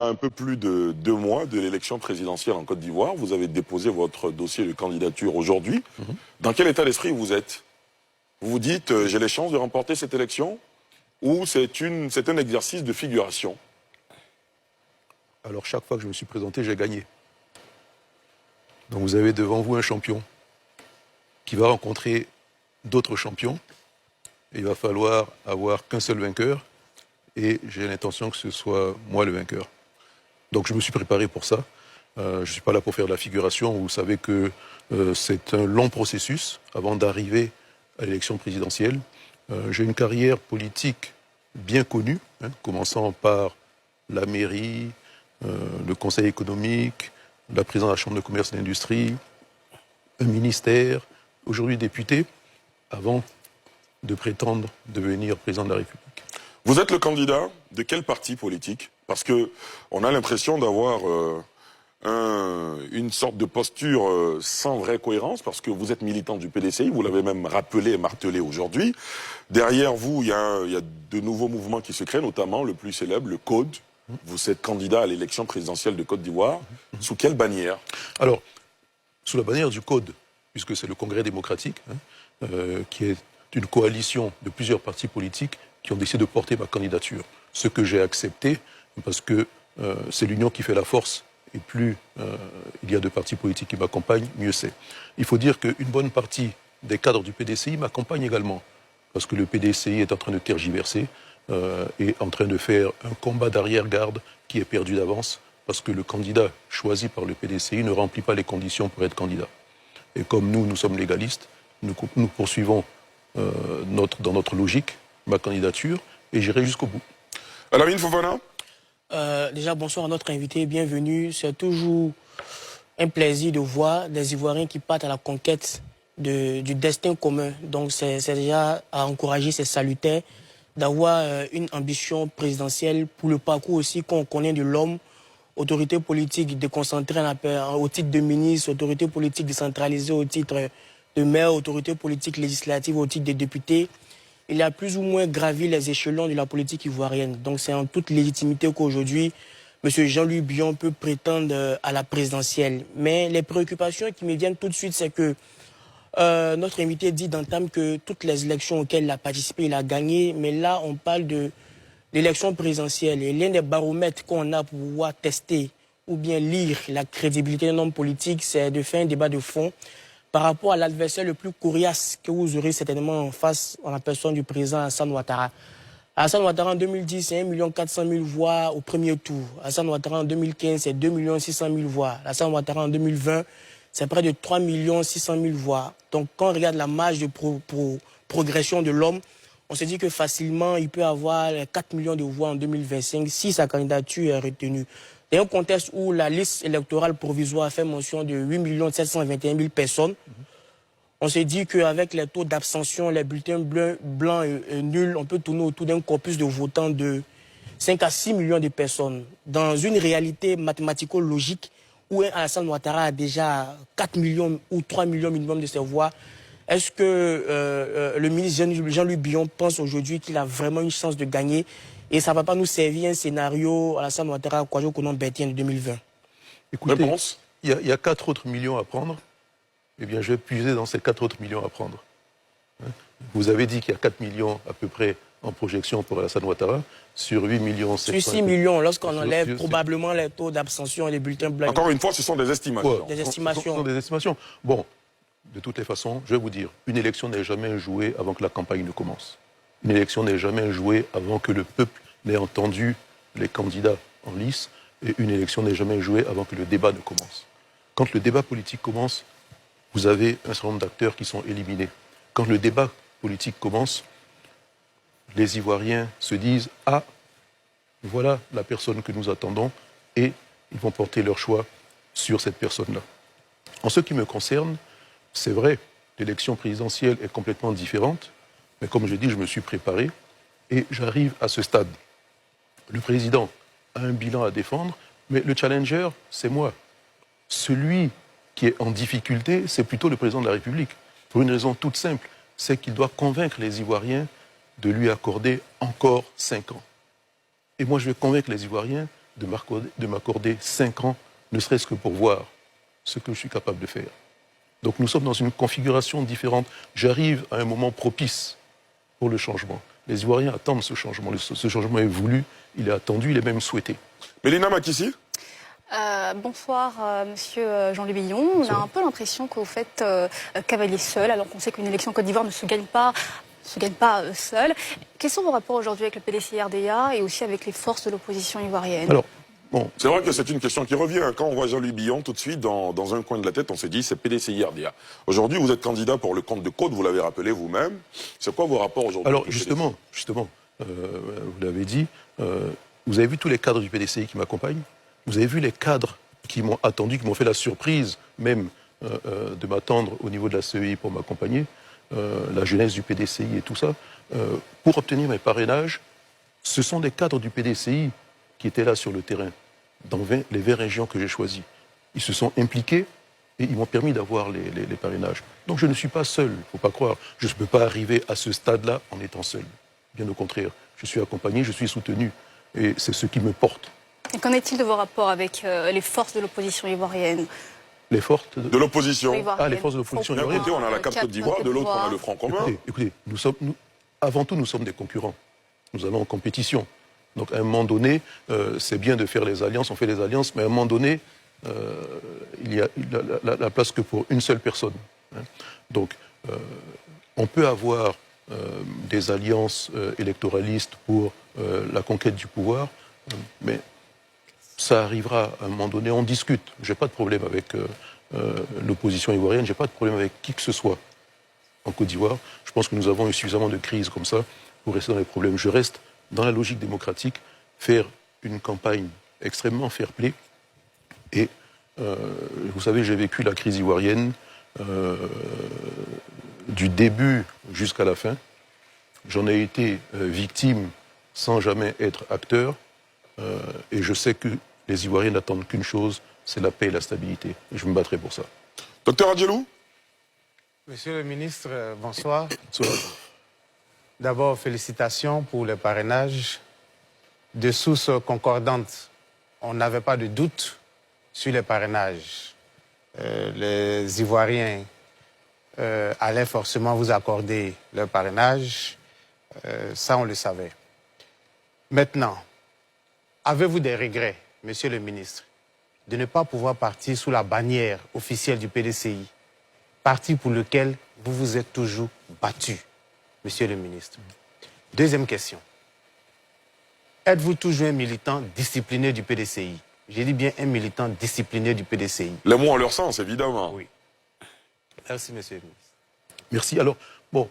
Un peu plus de 2 mois de l'élection présidentielle en Côte d'Ivoire, vous avez déposé votre dossier de candidature aujourd'hui. Dans quel état d'esprit vous êtes? Vous vous dites, j'ai les chances de remporter cette élection, ou c'est un exercice de figuration? Alors chaque fois que je me suis présenté, j'ai gagné. Donc vous avez devant vous un champion qui va rencontrer d'autres champions. Et il va falloir avoir qu'un seul vainqueur. Et j'ai l'intention que ce soit moi le vainqueur. Donc je me suis préparé pour ça. Je ne suis pas là pour faire de la figuration. Vous savez que c'est un long processus avant d'arriver à l'élection présidentielle. J'ai une carrière politique bien connue, commençant par la mairie, le conseil économique, la présidence de la chambre de commerce et d'industrie, un ministère, aujourd'hui député, avant de prétendre devenir président de la République. Vous êtes le candidat de quel parti politique? Parce que on a l'impression d'avoir une sorte de posture sans vraie cohérence, parce que vous êtes militant du PDCI, vous l'avez même rappelé et martelé aujourd'hui. Derrière vous, il y a de nouveaux mouvements qui se créent, notamment le plus célèbre, le CODE. Vous êtes candidat à l'élection présidentielle de Côte d'Ivoire. Sous quelle bannière? Alors, sous la bannière du CODE, puisque c'est le Congrès démocratique, qui est une coalition de plusieurs partis politiques qui ont décidé de porter ma candidature. Ce que j'ai accepté, parce que c'est l'union qui fait la force, et plus il y a de partis politiques qui m'accompagnent, mieux c'est. Il faut dire qu'une bonne partie des cadres du PDCI m'accompagnent également, parce que le PDCI est en train de tergiverser, et en train de faire un combat d'arrière-garde qui est perdu d'avance, parce que le candidat choisi par le PDCI ne remplit pas les conditions pour être candidat. Et comme nous sommes légalistes, nous poursuivons dans notre logique ma candidature, et j'irai jusqu'au bout. Lamine Fofana. Déjà, bonsoir à notre invité, bienvenue. C'est toujours un plaisir de voir des Ivoiriens qui partent à la conquête du destin commun. Donc c'est déjà à encourager, c'est salutaire d'avoir une ambition présidentielle pour le parcours aussi qu'on connaît de l'homme, autorité politique déconcentrée au titre de ministre, autorité politique décentralisée au titre de maire, autorité politique législative au titre de député. Il a plus ou moins gravi les échelons de la politique ivoirienne. Donc c'est en toute légitimité qu'aujourd'hui, M. Jean-Louis Bion peut prétendre à la présidentielle. Mais les préoccupations qui me viennent tout de suite, c'est que notre invité dit d'entame que toutes les élections auxquelles il a participé, il a gagné. Mais là, on parle de l'élection présidentielle. Et l'un des baromètres qu'on a pour pouvoir tester ou bien lire la crédibilité d'un homme politique, c'est de faire un débat de fond par rapport à l'adversaire le plus coriace que vous aurez certainement en face, en la personne du président Alassane Ouattara. Alassane Ouattara en 2010, c'est 1 400 000 voix au premier tour. Alassane Ouattara en 2015, c'est 2 600 000 voix. Alassane Ouattara en 2020, c'est près de 3 600 000 voix. Donc quand on regarde la marge de progression de l'homme, on se dit que facilement, il peut avoir 4 millions de voix en 2025 si sa candidature est retenue. Dans un contexte où la liste électorale provisoire fait mention de 8 721 000 personnes, on se dit qu'avec les taux d'abstention, les bulletins blancs et nuls, on peut tourner autour d'un corpus de votants de 5 à 6 millions de personnes. Dans une réalité mathématico-logique où un Alassane Ouattara a déjà 4 millions ou 3 millions minimum de ses voix, est-ce que le ministre Jean-Louis Bion pense aujourd'hui qu'il a vraiment une chance de gagner? Et ça ne va pas nous servir un scénario Alassane Ouattara, Kouadio Konon Bertien de 2020. Écoutez, il y a 4 autres millions à prendre. Eh bien, je vais puiser dans ces 4 autres millions à prendre. Vous avez dit qu'il y a 4 millions à peu près en projection pour Alassane Ouattara, sur 8 millions... Sur 6 millions, lorsqu'on enlève probablement les taux d'abstention et les bulletins blancs. Encore une fois, ce sont des estimations. Des estimations. Ce sont des estimations. Bon, de toutes les façons, je vais vous dire, une élection n'est jamais jouée avant que la campagne ne commence. Une élection n'est jamais jouée avant que le peuple n'ait entendu les candidats en lice, et une élection n'est jamais jouée avant que le débat ne commence. Quand le débat politique commence, vous avez un certain nombre d'acteurs qui sont éliminés. Quand le débat politique commence, les Ivoiriens se disent « Ah, voilà la personne que nous attendons » et ils vont porter leur choix sur cette personne-là. En ce qui me concerne, c'est vrai, l'élection présidentielle est complètement différente, mais comme je dis, je me suis préparé et j'arrive à ce stade. Le président a un bilan à défendre, mais le challenger, c'est moi. Celui qui est en difficulté, c'est plutôt le président de la République. Pour une raison toute simple, c'est qu'il doit convaincre les Ivoiriens de lui accorder encore 5 ans. Et moi, je vais convaincre les Ivoiriens de m'accorder 5 ans, ne serait-ce que pour voir ce que je suis capable de faire. Donc nous sommes dans une configuration différente. J'arrive à un moment propice pour le changement. Les Ivoiriens attendent ce changement. Ce changement est voulu, il est attendu, il est même souhaité. Mélina Makissi. Bonsoir, monsieur Jean-Louis Billon. On a un peu l'impression que vous faites cavalier seul, alors qu'on sait qu'une élection en Côte d'Ivoire ne se gagne pas seule. Quels sont vos rapports aujourd'hui avec le PDCI-RDA et aussi avec les forces de l'opposition ivoirienne? Alors, bon, C'est vrai que c'est une question qui revient. Quand on voit Jean-Louis Billon, tout de suite, dans un coin de la tête, on se dit c'est PDCI-RDA. Aujourd'hui, vous êtes candidat pour le compte de Côte, vous l'avez rappelé vous-même. C'est quoi vos rapports aujourd'hui? alors justement, vous l'avez dit, vous avez vu tous les cadres du PDCI qui m'accompagnent. Vous avez vu les cadres qui m'ont attendu, qui m'ont fait la surprise même de m'attendre au niveau de la CEI pour m'accompagner, la jeunesse du PDCI et tout ça. Pour obtenir mes parrainages, ce sont des cadres du PDCI qui étaient là sur le terrain, dans les 20 régions que j'ai choisies. Ils se sont impliqués et ils m'ont permis d'avoir les parrainages. Donc je ne suis pas seul, il ne faut pas croire. Je ne peux pas arriver à ce stade-là en étant seul. Bien au contraire, je suis accompagné, je suis soutenu et c'est ce qui me porte. Et qu'en est-il de vos rapports avec les forces de l'opposition ivoirienne? Les forces De l'opposition. Ah, les forces de l'opposition D'un ivoirienne. côté, on a la carte Côte d'Ivoire, de l'autre, on a le Front commun. Écoutez, avant tout, nous sommes des concurrents. Nous allons en compétition. Donc, à un moment donné, c'est bien de faire les alliances, on fait les alliances, mais à un moment donné, il y a la place que pour une seule personne. Hein. Donc, on peut avoir des alliances électoralistes pour la conquête du pouvoir, mais ça arrivera à un moment donné, on discute. Je n'ai pas de problème avec l'opposition ivoirienne, je n'ai pas de problème avec qui que ce soit en Côte d'Ivoire. Je pense que nous avons eu suffisamment de crises comme ça pour rester dans les problèmes. Je reste dans la logique démocratique, faire une campagne extrêmement fair-play. Et vous savez, j'ai vécu la crise ivoirienne du début jusqu'à la fin. J'en ai été victime sans jamais être acteur. Et je sais que les Ivoiriens n'attendent qu'une chose, c'est la paix et la stabilité. Et je me battrai pour ça. Docteur Adjelou. Monsieur le ministre, bonsoir. Bonsoir. D'abord, félicitations pour le parrainage. De sources concordantes, on n'avait pas de doute sur les parrainages. Les Ivoiriens allaient forcément vous accorder leur parrainage. Ça, on le savait. Maintenant, avez-vous des regrets, monsieur le ministre, de ne pas pouvoir partir sous la bannière officielle du PDCI, parti pour lequel vous vous êtes toujours battu, monsieur le ministre? Deuxième question. Êtes-vous toujours un militant discipliné du PDCI? J'ai dit bien un militant discipliné du PDCI. Les mots en leur sens, évidemment. Oui. Merci, monsieur le ministre. Merci. Alors, bon,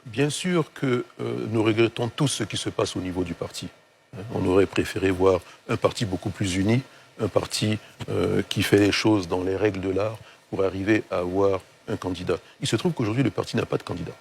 bien sûr que nous regrettons tous ce qui se passe au niveau du parti. On aurait préféré voir un parti beaucoup plus uni, un parti qui fait les choses dans les règles de l'art pour arriver à avoir un candidat. Il se trouve qu'aujourd'hui, le parti n'a pas de candidat.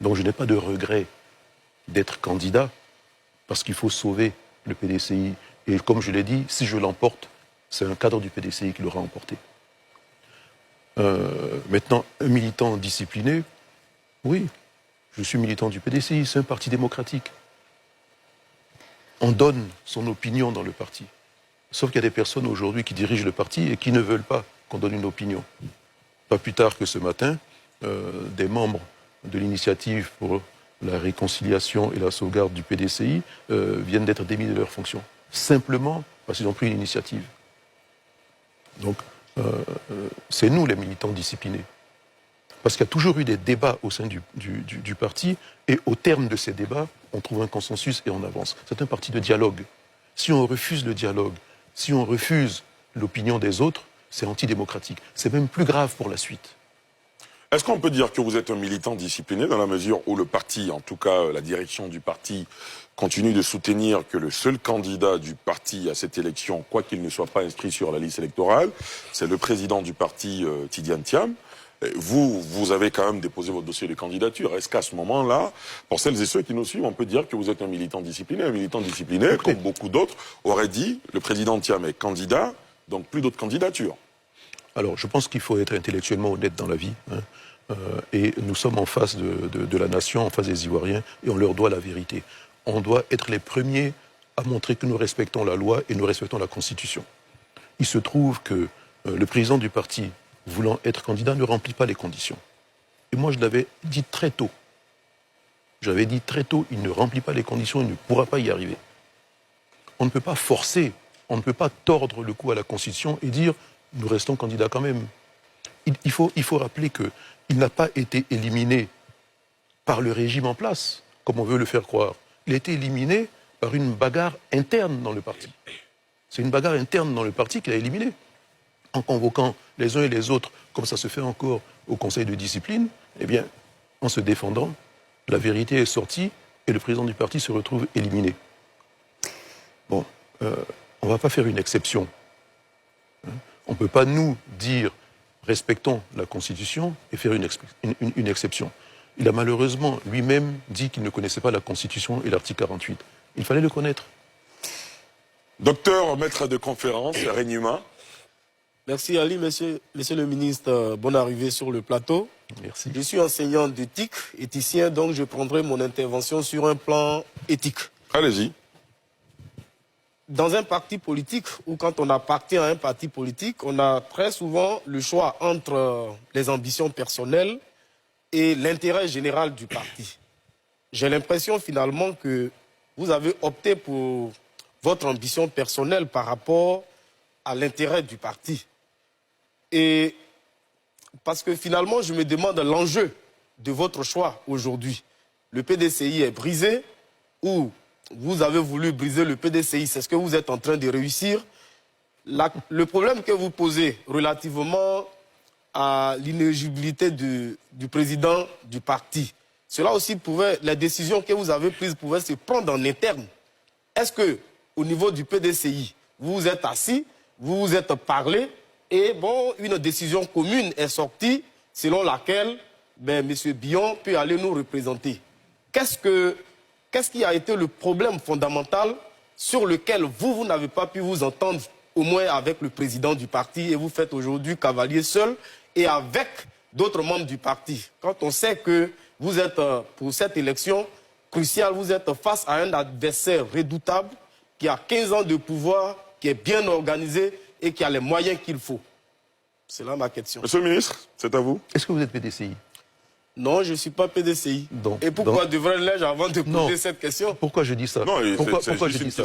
Donc je n'ai pas de regret d'être candidat parce qu'il faut sauver le PDCI. Et comme je l'ai dit, si je l'emporte, c'est un cadre du PDCI qui l'aura emporté. Maintenant, un militant discipliné, oui, je suis militant du PDCI, c'est un parti démocratique. On donne son opinion dans le parti. Sauf qu'il y a des personnes aujourd'hui qui dirigent le parti et qui ne veulent pas qu'on donne une opinion. Pas plus tard que ce matin, des membres de l'initiative pour la réconciliation et la sauvegarde du PDCI viennent d'être démis de leurs fonctions. Simplement parce qu'ils ont pris une initiative. Donc, c'est nous les militants disciplinés. Parce qu'il y a toujours eu des débats au sein du parti, et au terme de ces débats, on trouve un consensus et on avance. C'est un parti de dialogue. Si on refuse le dialogue, si on refuse l'opinion des autres, c'est antidémocratique. C'est même plus grave pour la suite. Est-ce qu'on peut dire que vous êtes un militant discipliné dans la mesure où le parti, en tout cas la direction du parti, continue de soutenir que le seul candidat du parti à cette élection, quoi qu'il ne soit pas inscrit sur la liste électorale, c'est le président du parti, Tidiane Thiam. Vous avez quand même déposé votre dossier de candidature. Est-ce qu'à ce moment-là, pour celles et ceux qui nous suivent, on peut dire que vous êtes un militant discipliné? Un militant discipliné, comme beaucoup d'autres, aurait dit, le président Thiam est candidat, donc plus d'autres candidatures. Alors, je pense qu'il faut être intellectuellement honnête dans la vie. Et nous sommes en face de la nation, en face des Ivoiriens, et on leur doit la vérité. On doit être les premiers à montrer que nous respectons la loi et nous respectons la Constitution. Il se trouve que le président du parti, voulant être candidat, ne remplit pas les conditions. Et moi, je l'avais dit très tôt. J'avais dit très tôt, il ne remplit pas les conditions, il ne pourra pas y arriver. On ne peut pas forcer, on ne peut pas tordre le cou à la Constitution et dire « nous restons candidats quand même ». Il faut rappeler qu'il n'a pas été éliminé par le régime en place, comme on veut le faire croire. Il a été éliminé par une bagarre interne dans le parti. C'est une bagarre interne dans le parti qu'il a éliminé. En convoquant les uns et les autres, comme ça se fait encore au Conseil de discipline, eh bien, en se défendant, la vérité est sortie et le président du parti se retrouve éliminé. Bon, on ne va pas faire une exception. On ne peut pas nous dire respectons la Constitution et faire une exception. Il a malheureusement lui-même dit qu'il ne connaissait pas la Constitution et l'article 48. Il fallait le connaître. Docteur, maître de conférence, règne humain. Merci Ali, monsieur le ministre, bonne arrivée sur le plateau. Merci. Je suis enseignant d'éthique, éthicien, donc je prendrai mon intervention sur un plan éthique. Allez-y. Dans un parti politique, ou quand on appartient à un parti politique, on a très souvent le choix entre les ambitions personnelles et l'intérêt général du parti. J'ai l'impression finalement que vous avez opté pour votre ambition personnelle par rapport à l'intérêt du parti. Et parce que finalement, je me demande l'enjeu de votre choix aujourd'hui. Le PDCI est brisé ou vous avez voulu briser le PDCI, c'est ce que vous êtes en train de réussir. Le problème que vous posez relativement à l'inéligibilité du président du parti, cela aussi les décisions que vous avez prises pouvaient se prendre en interne. Est-ce que au niveau du PDCI, vous vous êtes assis, vous vous êtes parlé, et bon, une décision commune est sortie selon laquelle M. Billon peut aller nous représenter. Qu'est-ce qui a été le problème fondamental sur lequel vous n'avez pas pu vous entendre, au moins avec le président du parti, et vous faites aujourd'hui cavalier seul, et avec d'autres membres du parti? Quand on sait que vous êtes, pour cette élection cruciale, vous êtes face à un adversaire redoutable, qui a 15 ans de pouvoir, qui est bien organisé et qui a les moyens qu'il faut. C'est là ma question. Monsieur le ministre, c'est à vous. Est-ce que vous êtes PDCI? Non, je ne suis pas PDCI. Et pourquoi devrais-je avant de poser cette question? Pourquoi je dis ça? Non, pourquoi je dis ça?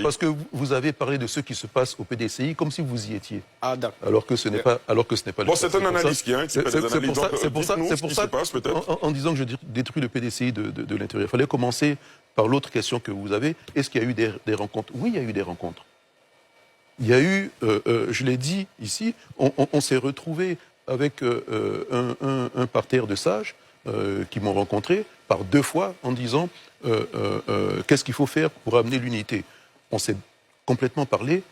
Parce que vous avez parlé de ce qui se passe au PDCI comme si vous y étiez. Ah, d'accord. Alors que ce n'est pas le cas. Bon, c'est un analyste qui fait des analyses. C'est pour ça, en disant que je détruis le PDCI de l'intérieur. Il fallait commencer par l'autre question que vous avez. Est-ce qu'il y a eu des rencontres? Oui, il y a eu des rencontres. Il y a eu, je l'ai dit ici, on s'est retrouvés avec un parterre de sages qui m'ont rencontré par 2 fois en disant qu'est-ce qu'il faut faire pour amener l'unité. On s'est complètement parlé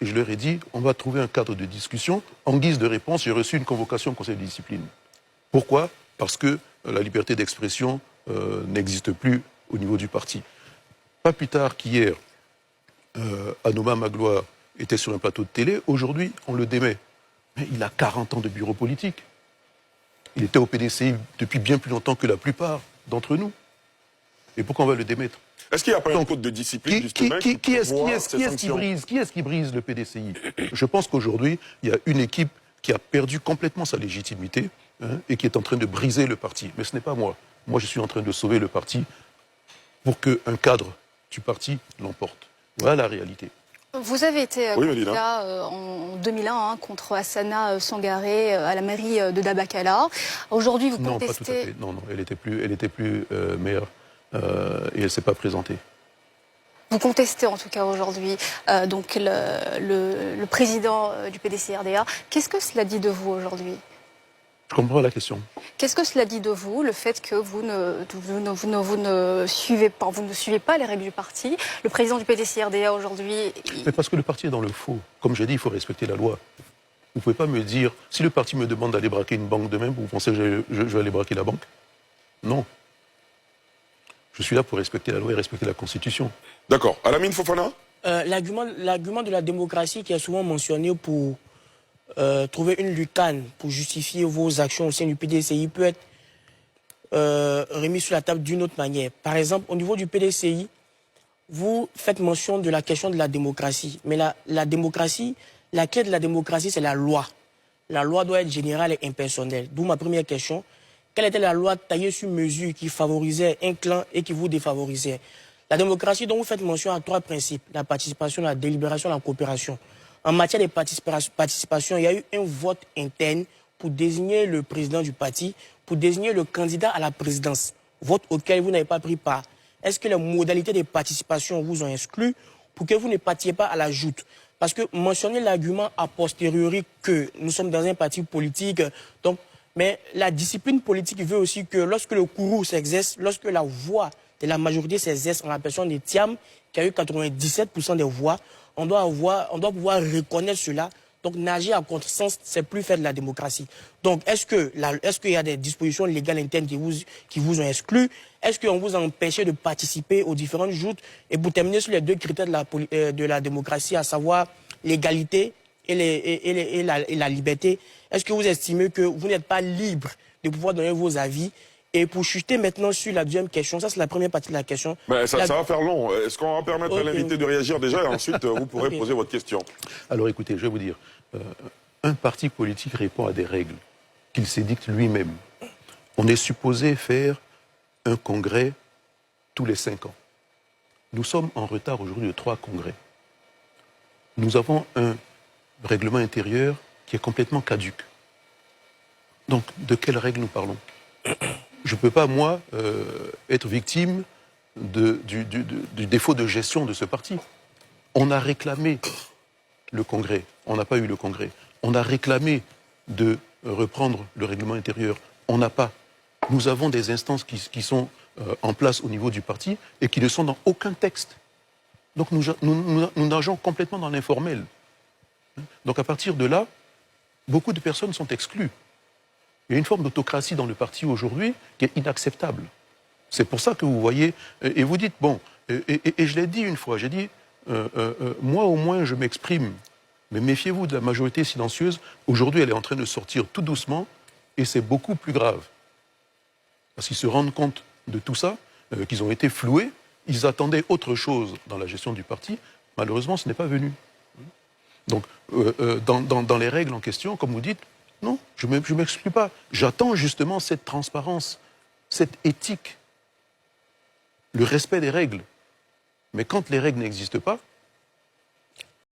et je leur ai dit on va trouver un cadre de discussion. En guise de réponse, j'ai reçu une convocation au Conseil de discipline. Pourquoi? Parce que la liberté d'expression n'existe plus au niveau du parti. Pas plus tard qu'hier, Anouma Magloire était sur un plateau de télé. Aujourd'hui, on le démet. Mais il a 40 ans de bureau politique. Il était au PDCI depuis bien plus longtemps que la plupart d'entre nous. Et pourquoi on va le démettre? Est-ce qu'il n'y a pas un code de discipline, justement, qui est-ce qui brise le PDCI? Je pense qu'aujourd'hui, il y a une équipe qui a perdu complètement sa légitimité et qui est en train de briser le parti. Mais ce n'est pas moi. Moi, je suis en train de sauver le parti pour qu'un cadre du parti l'emporte. Voilà la réalité. Vous avez été candidat en 2001 contre Hassana Sangaré à la mairie de Dabakala. Aujourd'hui, vous contestez... Non, pas tout à fait. Non, elle était plus maire et elle ne s'est pas présentée. Vous contestez en tout cas aujourd'hui donc le président du PDCI-RDA. Qu'est-ce que cela dit de vous aujourd'hui? Je comprends la question. Qu'est-ce que cela dit de vous, le fait que vous ne suivez pas les règles du parti? Le président du PDCI-RDA aujourd'hui... Mais parce que le parti est dans le faux. Comme j'ai dit, il faut respecter la loi. Vous ne pouvez pas me dire, si le parti me demande d'aller braquer une banque demain, vous pensez que je vais aller braquer la banque? Non. Je suis là pour respecter la loi et respecter la Constitution. D'accord. Alamine Fofana? L'argument de la démocratie qui est souvent mentionné pour trouver une lucane pour justifier vos actions au sein du PDCI peut être remis sur la table d'une autre manière. Par exemple, au niveau du PDCI, vous faites mention de la question de la démocratie. Mais la démocratie, la clé de la démocratie, c'est la loi. La loi doit être générale et impersonnelle. D'où ma première question. Quelle était la loi taillée sur mesure qui favorisait un clan et qui vous défavorisait? La démocratie dont vous faites mention a 3 principes. La participation, la délibération, la coopération. En matière de participation, il y a eu un vote interne pour désigner le président du parti, pour désigner le candidat à la présidence. Vote auquel vous n'avez pas pris part. Est-ce que les modalités de participation vous ont exclu pour que vous ne partiez pas à la joute? Parce que mentionner l'argument a posteriori que nous sommes dans un parti politique, donc, mais la discipline politique veut aussi que lorsque le courroux s'exerce, lorsque la voix de la majorité s'exerce en la personne de Thiam, qui a eu 97% des voix, on doit pouvoir reconnaître cela. Donc nager à contresens, c'est plus faire de la démocratie. Donc est-ce qu'il y a des dispositions légales internes qui vous ont exclu? Est-ce qu'on vous a empêché de participer aux différentes joutes? Et pour terminer sur les 2 critères de la démocratie, à savoir l'égalité et la liberté, est-ce que vous estimez que vous n'êtes pas libre de pouvoir donner vos avis? Et pour chuter maintenant sur la deuxième question, ça c'est la première partie de la question. Mais ça va faire long. Est-ce qu'on va permettre à l'invité de réagir déjà et ensuite vous pourrez poser votre question? Alors écoutez, je vais vous dire, un parti politique répond à des règles qu'il s'édicte lui-même. On est supposé faire un congrès tous les 5 ans. Nous sommes en retard aujourd'hui de 3 congrès. Nous avons un règlement intérieur qui est complètement caduc. Donc, de quelles règles nous parlons? Je ne peux pas, moi, être victime du défaut de gestion de ce parti. On a réclamé le congrès, on n'a pas eu le congrès. On a réclamé de reprendre le règlement intérieur, on n'a pas. Nous avons des instances qui sont en place au niveau du parti et qui ne sont dans aucun texte. Donc nous nageons complètement dans l'informel. Donc à partir de là, beaucoup de personnes sont exclues. Il y a une forme d'autocratie dans le parti aujourd'hui qui est inacceptable. C'est pour ça que vous voyez, et vous dites, bon, et je l'ai dit une fois, j'ai dit, moi au moins je m'exprime, mais méfiez-vous de la majorité silencieuse. Aujourd'hui elle est en train de sortir tout doucement et c'est beaucoup plus grave. Parce qu'ils se rendent compte de tout ça, qu'ils ont été floués, ils attendaient autre chose dans la gestion du parti, malheureusement ce n'est pas venu. Donc dans les règles en question, comme vous dites, non, je ne m'exclus pas. J'attends justement cette transparence, cette éthique, le respect des règles. Mais quand les règles n'existent pas,